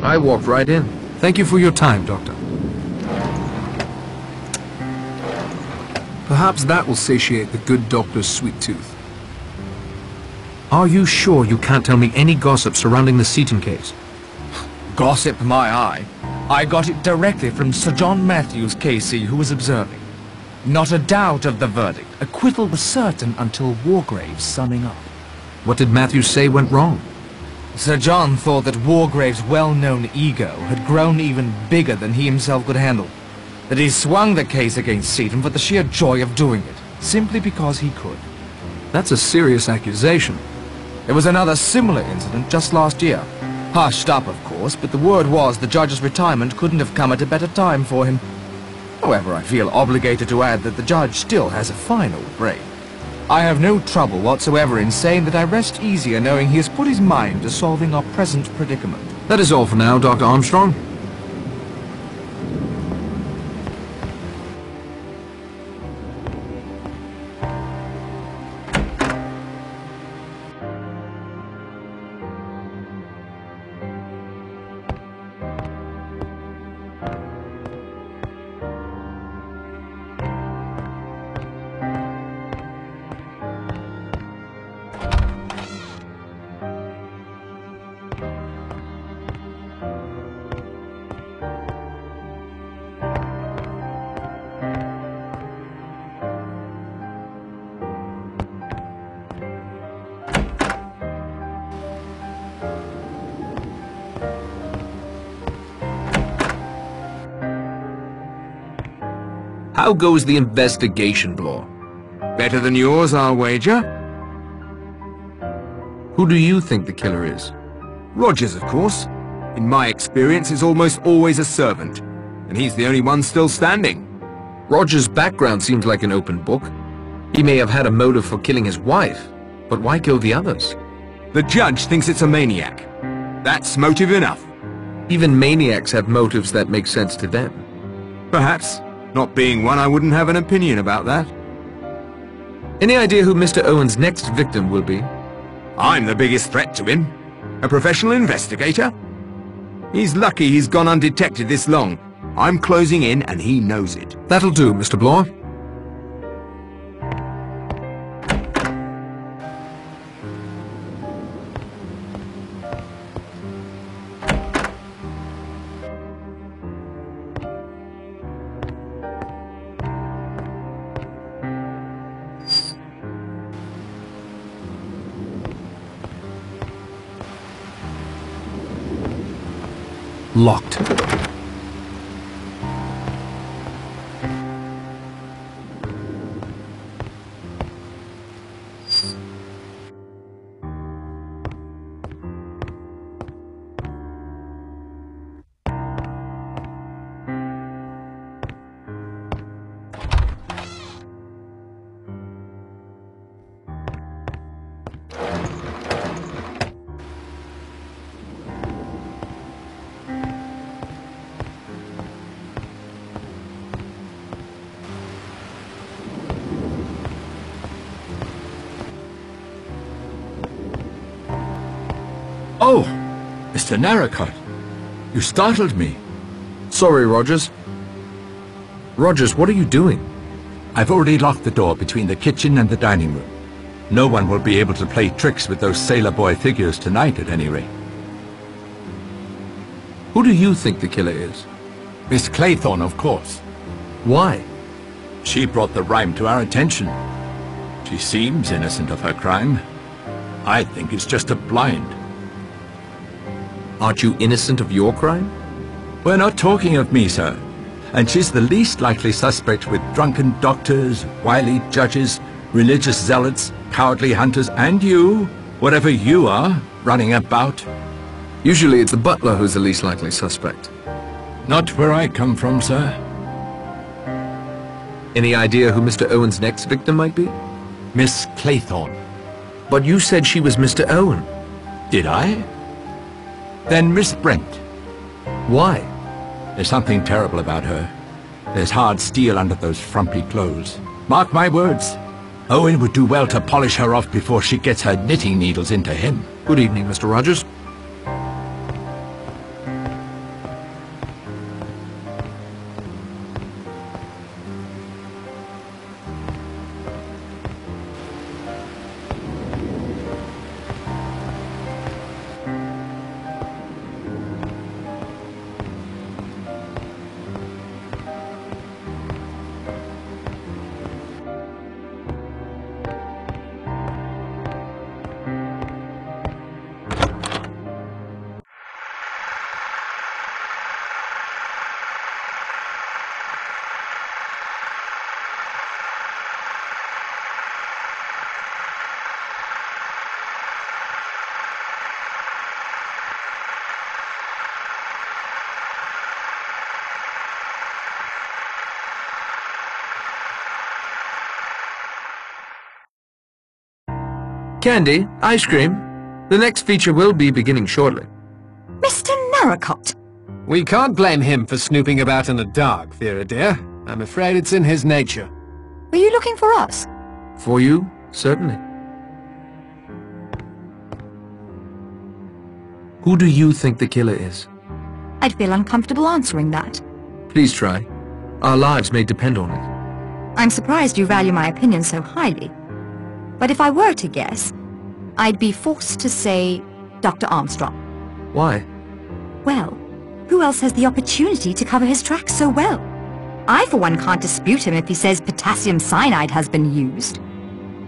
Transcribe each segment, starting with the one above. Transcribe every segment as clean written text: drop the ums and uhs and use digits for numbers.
I walked right in. Thank you for your time, Doctor. Perhaps that will satiate the good doctor's sweet tooth. Are you sure you can't tell me any gossip surrounding the Seaton case? Gossip my eye. I got it directly from Sir John Matthews, KC, who was observing. Not a doubt of the verdict. Acquittal was certain until Wargrave's summing up. What did Matthews say went wrong? Sir John thought that Wargrave's well-known ego had grown even bigger than he himself could handle. That he swung the case against Seaton for the sheer joy of doing it, simply because he could. That's a serious accusation. There was another similar incident just last year. Hushed up, of course, but the word was the judge's retirement couldn't have come at a better time for him. However, I feel obligated to add that the judge still has a fine old brain. I have no trouble whatsoever in saying that I rest easier knowing he has put his mind to solving our present predicament. That is all for now, Dr. Armstrong. How goes the investigation, Blore? Better than yours, I'll wager. Who do you think the killer is? Rogers, of course. In my experience, it's almost always a servant, and he's the only one still standing. Rogers' background seems like an open book. He may have had a motive for killing his wife, but why kill the others? The judge thinks it's a maniac. That's motive enough. Even maniacs have motives that make sense to them. Perhaps. Not being one, I wouldn't have an opinion about that. Any idea who Mr. Owen's next victim will be? I'm the biggest threat to him. A professional investigator. He's lucky he's gone undetected this long. I'm closing in and he knows it. That'll do, Mr. Blore. Locked. Oh, Mr. Narracott, you startled me. Sorry, Rogers. Rogers, what are you doing? I've already locked the door between the kitchen and the dining room. No one will be able to play tricks with those sailor boy figures tonight, at any rate. Who do you think the killer is? Miss Claythorne, of course. Why? She brought the rhyme to our attention. She seems innocent of her crime. I think it's just a blind. Aren't you innocent of your crime? We're not talking of me, sir. And she's the least likely suspect with drunken doctors, wily judges, religious zealots, cowardly hunters, and you, whatever you are, running about. Usually it's the butler who's the least likely suspect. Not where I come from, sir. Any idea who Mr. Owen's next victim might be? Miss Claythorne. But you said she was Mr. Owen. Did I? Then Miss Brent. Why? There's something terrible about her. There's hard steel under those frumpy clothes. Mark my words. Owen would do well to polish her off before she gets her knitting needles into him. Good evening, Mr. Rogers. Candy, ice cream. The next feature will be beginning shortly. Mr. Narracott! We can't blame him for snooping about in the dark, Vera dear. I'm afraid it's in his nature. Were you looking for us? For you, certainly. Who do you think the killer is? I'd feel uncomfortable answering that. Please try. Our lives may depend on it. I'm surprised you value my opinion so highly. But if I were to guess, I'd be forced to say Dr. Armstrong. Why? Well, who else has the opportunity to cover his tracks so well? I, for one, can't dispute him if he says potassium cyanide has been used.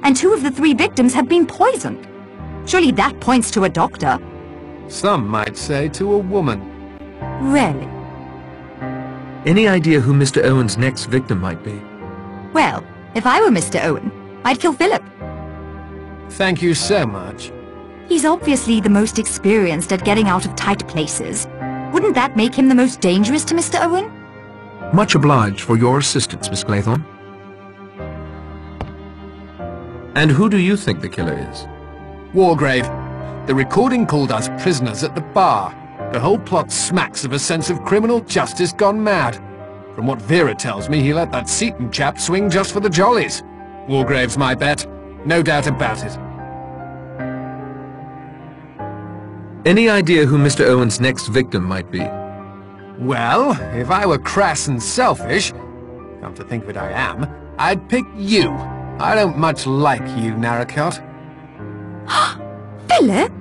And 2 of the 3 victims have been poisoned. Surely that points to a doctor. Some might say to a woman. Really? Any idea who Mr. Owen's next victim might be? Well, if I were Mr. Owen, I'd kill Philip. Thank you so much. He's obviously the most experienced at getting out of tight places. Wouldn't that make him the most dangerous to Mr. Owen? Much obliged for your assistance, Miss Claythorne. And who do you think the killer is? Wargrave. The recording called us prisoners at the bar. The whole plot smacks of a sense of criminal justice gone mad. From what Vera tells me, he let that Seaton chap swing just for the jollies. Wargrave's my bet. No doubt about it. Any idea who Mr. Owen's next victim might be? Well, if I were crass and selfish, come to think of it I am, I'd pick you. I don't much like you, Narracott. Philip?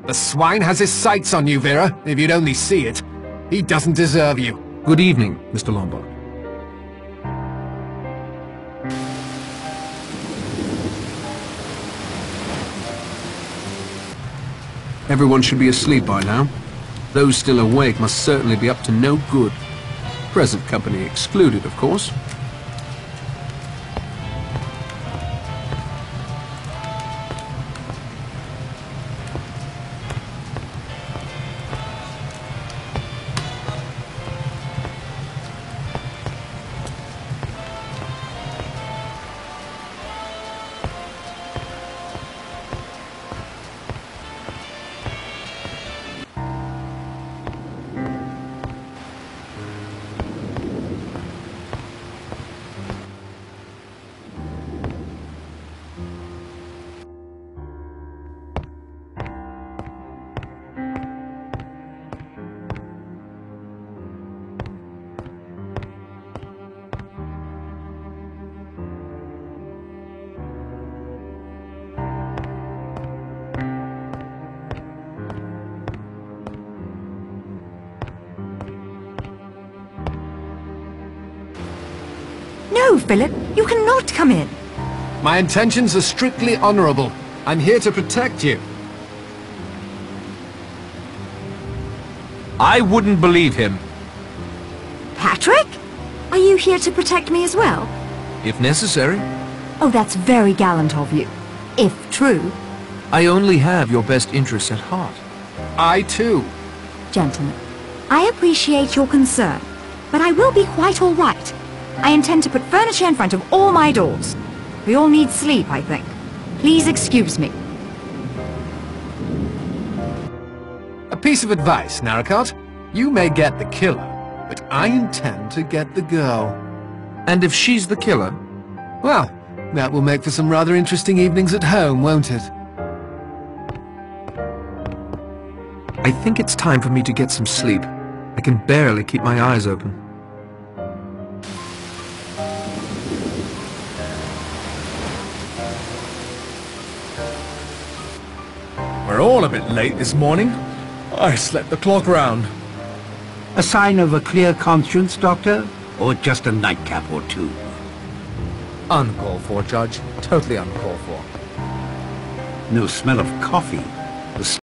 The swine has his sights on you, Vera, if you'd only see it. He doesn't deserve you. Good evening, Mr. Lombard. Everyone should be asleep by now. Those still awake must certainly be up to no good. Present company excluded, of course. No, Philip, you cannot come in. My intentions are strictly honorable. I'm here to protect you. I wouldn't believe him. Patrick? Are you here to protect me as well? If necessary. Oh, that's very gallant of you. If true. I only have your best interests at heart. I too. Gentlemen, I appreciate your concern, but I will be quite all right. I intend to put furniture in front of all my doors. We all need sleep, I think. Please excuse me. A piece of advice, Narracott. You may get the killer, but I intend to get the girl. And if she's the killer? Well, that will make for some rather interesting evenings at home, won't it? I think it's time for me to get some sleep. I can barely keep my eyes open. We're all a bit late this morning. I slept the clock round. A sign of a clear conscience, Doctor? Or just a nightcap or two? Uncalled for, Judge. Totally uncalled for. No smell of coffee. The